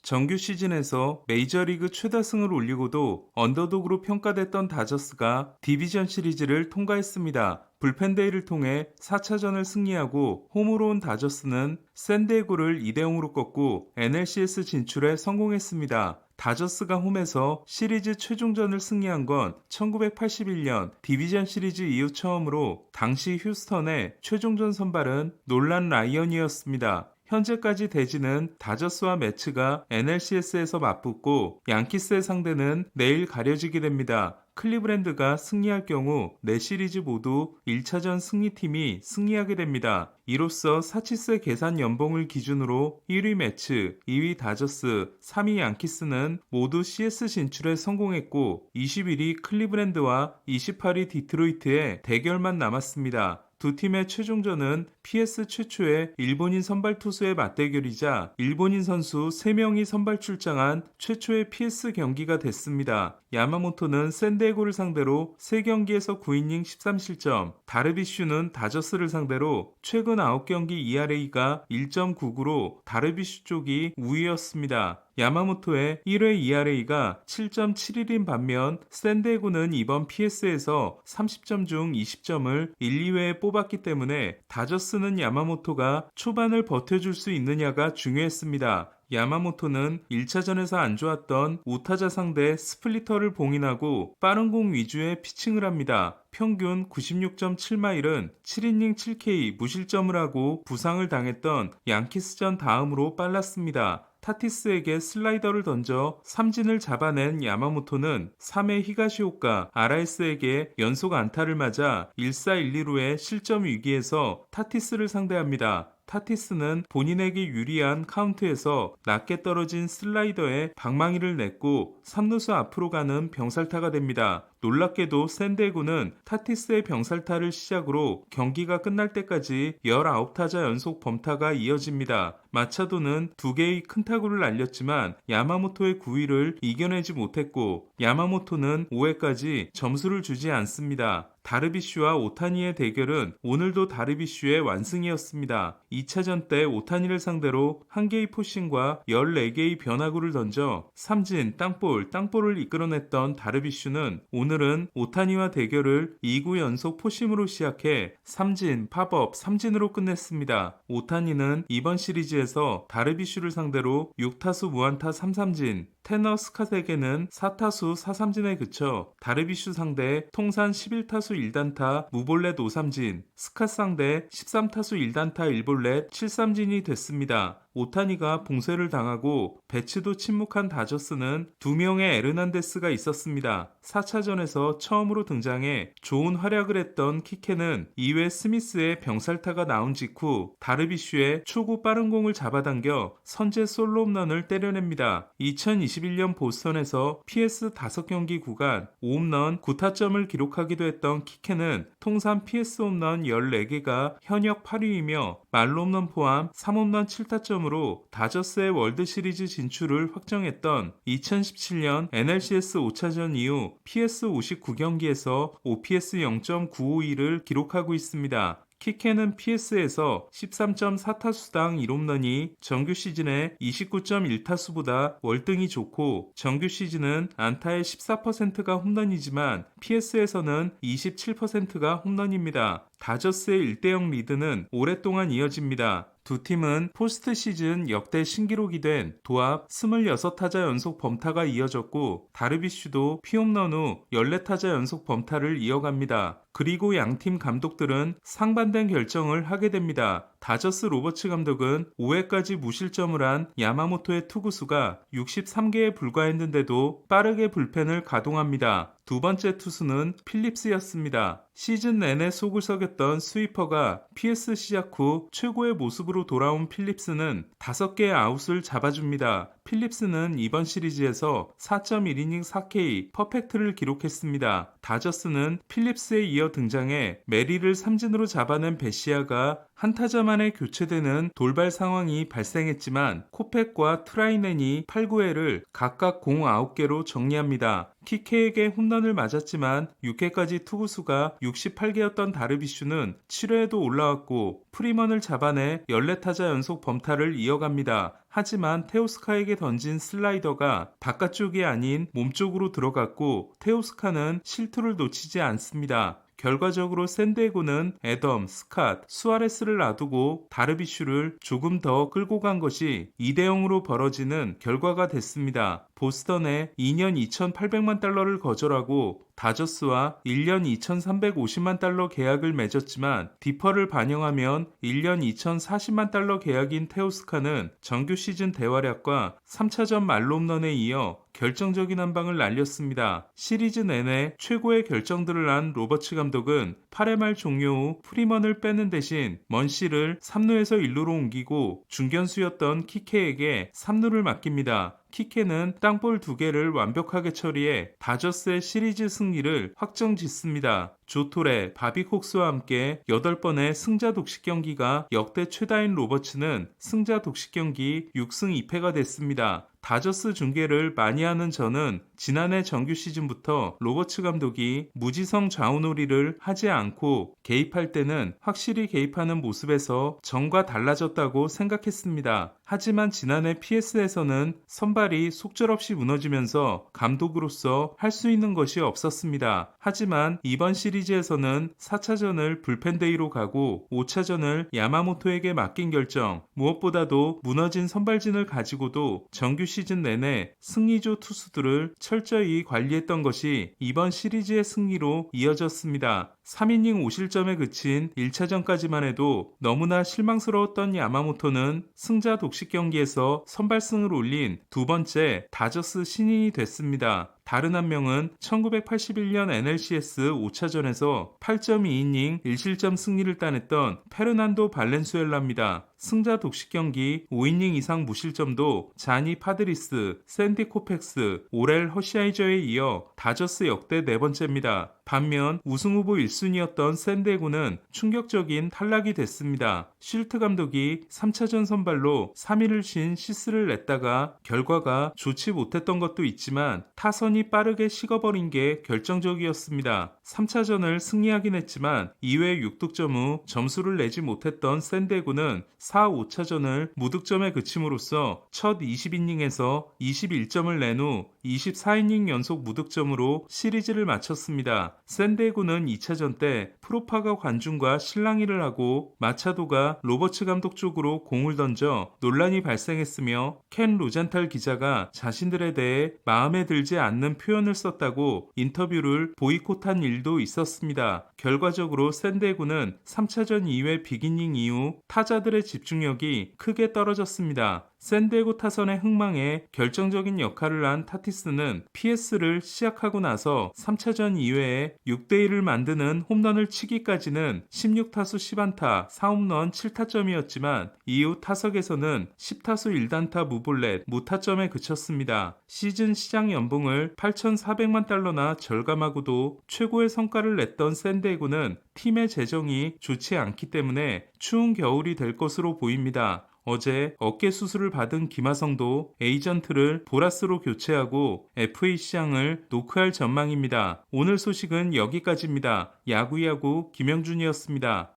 정규 시즌에서 메이저리그 최다승을 올리고도 언더독으로 평가됐던 다저스가 디비전 시리즈를 통과했습니다. 불펜데이를 통해 4차전을 승리하고 홈으로 온 다저스는 샌디에고를 2대0으로 꺾고 NLCS 진출에 성공했습니다. 다저스가 홈에서 시리즈 최종전을 승리한 건 1981년 디비전 시리즈 이후 처음으로 당시 휴스턴의 최종전 선발은 놀란 라이언이었습니다. 현재까지 대진은 다저스와 매츠가 NLCS에서 맞붙고 양키스의 상대는 내일 가려지게 됩니다. 클리브랜드가 승리할 경우 4시리즈 모두 1차전 승리팀이 승리하게 됩니다. 이로써 사치세 계산 연봉을 기준으로 1위 매츠, 2위 다저스, 3위 양키스는 모두 CS 진출에 성공했고 21위 클리브랜드와 28위 디트로이트의 대결만 남았습니다. 두 팀의 최종전은 PS 최초의 일본인 선발 투수의 맞대결이자 일본인 선수 3명이 선발 출장한 최초의 PS 경기가 됐습니다. 야마모토는 샌디에고를 상대로 3경기에서 9이닝 13실점, 다르비슈는 다저스를 상대로 최근 9경기 ERA가 1.99로 다르비슈 쪽이 우위였습니다. 야마모토의 1회 ERA가 7.71인 반면 샌디에고는 이번 PS에서 30점 중 20점을 1, 2회에 뽑았기 때문에 다저스는 야마모토가 초반을 버텨줄 수 있느냐가 중요했습니다. 야마모토는 1차전에서 안 좋았던 우타자 상대 스플리터를 봉인하고 빠른 공 위주의 피칭을 합니다. 평균 96.7마일은 7이닝 7K 무실점을 하고 부상을 당했던 양키스전 다음으로 빨랐습니다. 타티스에게 슬라이더를 던져 삼진을 잡아낸 야마모토는 3회 히가시오카 아라에스에게 연속 안타를 맞아 1사1루의 실점 위기에서 타티스를 상대합니다. 타티스는 본인에게 유리한 카운트에서 낮게 떨어진 슬라이더에 방망이를 냈고 3루수 앞으로 가는 병살타가 됩니다. 놀랍게도 샌디에고는 타티스의 병살타를 시작으로 경기가 끝날 때까지 19타자 연속 범타가 이어집니다. 마차도는 2개의 큰 타구를 날렸지만 야마모토의 9위를 이겨내지 못했고 야마모토는 5회까지 점수를 주지 않습니다. 다르비슈와 오타니의 대결은 오늘도 다르비슈의 완승이었습니다. 2차전 때 오타니를 상대로 1개의 포싱과 14개의 변화구를 던져 삼진, 땅볼을 이끌어냈던 다르비슈는 오늘은 오타니와 대결을 2구 연속 포심으로 시작해 삼진, 팝업, 삼진으로 끝냈습니다. 오타니는 이번 시리즈에서 다르비슈를 상대로 6타수 무안타 3삼진, 테너 스캇에게는 4타수 4삼진에 그쳐 다르비슈 상대 통산 11타수 1단타 무볼넷 5삼진, 스캇 상대 13타수 1단타 1볼넷 7삼진이 됐습니다. 오타니가 봉쇄를 당하고 배츠도 침묵한 다저스는 2명의 에르난데스가 있었습니다. 4차전에서 처음으로 등장해 좋은 활약을 했던 키케는 2회 스미스의 병살타가 나온 직후 다르비슈의 초구 빠른 공을 잡아당겨 선제 솔로 홈런을 때려냅니다. 2021년 보스턴에서 PS 5경기 구간 5홈런 9타점을 기록하기도 했던 키케는 통산 PS 홈런 14개가 현역 8위이며 말로 홈런 포함 3홈런 7타점으로 다저스의 월드시리즈 진출을 확정했던 2017년 NLCS 5차전 이후 PS 59경기에서 OPS 0.952를 기록하고 있습니다. 키케는 PS에서 13.4타수당 1홈런이 정규 시즌의 29.1타수보다 월등히 좋고 정규 시즌은 안타의 14%가 홈런이지만 PS에서는 27%가 홈런입니다. 다저스의 1대0 리드는 오랫동안 이어집니다. 두 팀은 포스트 시즌 역대 신기록이 된 도합 26타자 연속 범타가 이어졌고 다르비슈도 피홈런 후 14타자 연속 범타를 이어갑니다. 그리고 양팀 감독들은 상반된 결정을 하게 됩니다. 다저스 로버츠 감독은 5회까지 무실점을 한 야마모토의 투구수가 63개에 불과했는데도 빠르게 불펜을 가동합니다. 두 번째 투수는 필립스였습니다. 시즌 내내 속을 썩였던 스위퍼가 PS 시작 후 최고의 모습으로 돌아온 필립스는 5개의 아웃을 잡아줍니다. 필립스는 이번 시리즈에서 4.1이닝 4K 퍼펙트를 기록했습니다. 다저스는 필립스에 이어 등장해 메리를 삼진으로 잡아낸 베시아가 한타자 만에 교체되는 돌발 상황이 발생했지만 코펙과 트라이넨이 8, 9회를 각각 공 9개로 정리합니다. 키케에게 홈런을 맞았지만 6회까지 투구수가 68개였던 다르비슈는 7회에도 올라왔고 프리먼을 잡아내 14타자 연속 범타를 이어갑니다. 하지만 테오스카에게 던진 슬라이더가 바깥쪽이 아닌 몸쪽으로 들어갔고 테오스카는 실투를 놓치지 않습니다. 결과적으로 샌디에고는 애덤, 스캇, 수아레스를 놔두고 다르비슈를 조금 더 끌고 간 것이 2대0으로 벌어지는 결과가 됐습니다. 보스턴에 2년 2,800만 달러를 거절하고 다저스와 1년 2,350만 달러 계약을 맺었지만 디퍼를 반영하면 1년 2,040만 달러 계약인 테오스카는 정규 시즌 대활약과 3차전 말홈런에 이어 결정적인 한 방을 날렸습니다. 시리즈 내내 최고의 결정들을 한 로버츠 감독은 8회 말 종료 후 프리먼을 빼는 대신 먼시를 3루에서 1루로 옮기고 중견수였던 키케에게 3루를 맡깁니다. 키케는 땅볼 2개를 완벽하게 처리해 다저스의 시리즈 승리를 확정짓습니다. 조토레, 바비콕스와 함께 8번의 승자 독식 경기가 역대 최다인 로버츠는 승자 독식 경기 6승 2패가 됐습니다. 다저스 중계를 많이 하는 저는 지난해 정규 시즌부터 로버츠 감독이 무지성 좌우놀이를 하지 않고 개입할 때는 확실히 개입하는 모습에서 전과 달라졌다고 생각했습니다. 하지만 지난해 PS에서는 선발이 속절없이 무너지면서 감독으로서 할 수 있는 것이 없었습니다. 하지만 이번 시리즈에서는 4차전을 불펜데이로 가고 5차전을 야마모토에게 맡긴 결정, 무엇보다도 무너진 선발진을 가지고도 정규 시즌 내내 승리조 투수들을 철저히 관리했던 것이 이번 시리즈의 승리로 이어졌습니다. 3이닝 5실점에 그친 1차전까지만 해도 너무나 실망스러웠던 야마모토는 승자 독식 경기에서 선발승을 올린 두 번째 다저스 신인이 됐습니다. 다른 한 명은 1981년 NLCS 5차전에서 8.2이닝 1실점 승리를 따냈던 페르난도 발렌수엘라입니다. 승자 독식 경기 5이닝 이상 무실점도 자니 파드리스, 샌디 코펙스, 오렐 허시아이저에 이어 다저스 역대 네 번째입니다. 반면 우승 후보 1순위였던 샌디에고는 충격적인 탈락이 됐습니다. 쉴트 감독이 3차전 선발로 3일을 쉰 시스를 냈다가 결과가 좋지 못했던 것도 있지만 타선이 빠르게 식어버린 게 결정적이었습니다. 3차전을 승리하긴 했지만 2회 6득점 후 점수를 내지 못했던 샌디에고는 4, 5차전을 무득점에 그침으로써 첫 20이닝에서 21점을 낸 후 24이닝 연속 무득점으로 시리즈를 마쳤습니다. 샌디에고는 2차전 때 프로파가 관중과 실랑이를 하고 마차도가 로버츠 감독 쪽으로 공을 던져 논란이 발생했으며 켄 로젠탈 기자가 자신들에 대해 마음에 들지 않는 표현을 썼다고 인터뷰를 보이콧한 일도 있었습니다. 결과적으로 샌디에고는 3차전 2회 빅이닝 이후 타자들의 집중력이 크게 떨어졌습니다. 샌디에고 타선의 흥망에 결정적인 역할을 한 타티스는 PS를 시작하고 나서 3차전 2회에 6대1을 만드는 홈런을 치기까지는 16타수 10안타 4홈런 7타점이었지만 이후 타석에서는 10타수 1단타 무볼넷 무타점에 그쳤습니다. 시즌 시장 연봉을 8,400만 달러나 절감하고도 최고의 성과를 냈던 샌디에고는 팀의 재정이 좋지 않기 때문에 추운 겨울이 될 것으로 보입니다. 어제 어깨 수술을 받은 김하성도 에이전트를 보라스로 교체하고 FA 시장을 노크할 전망입니다. 오늘 소식은 여기까지입니다. 야구야구 김영준이었습니다.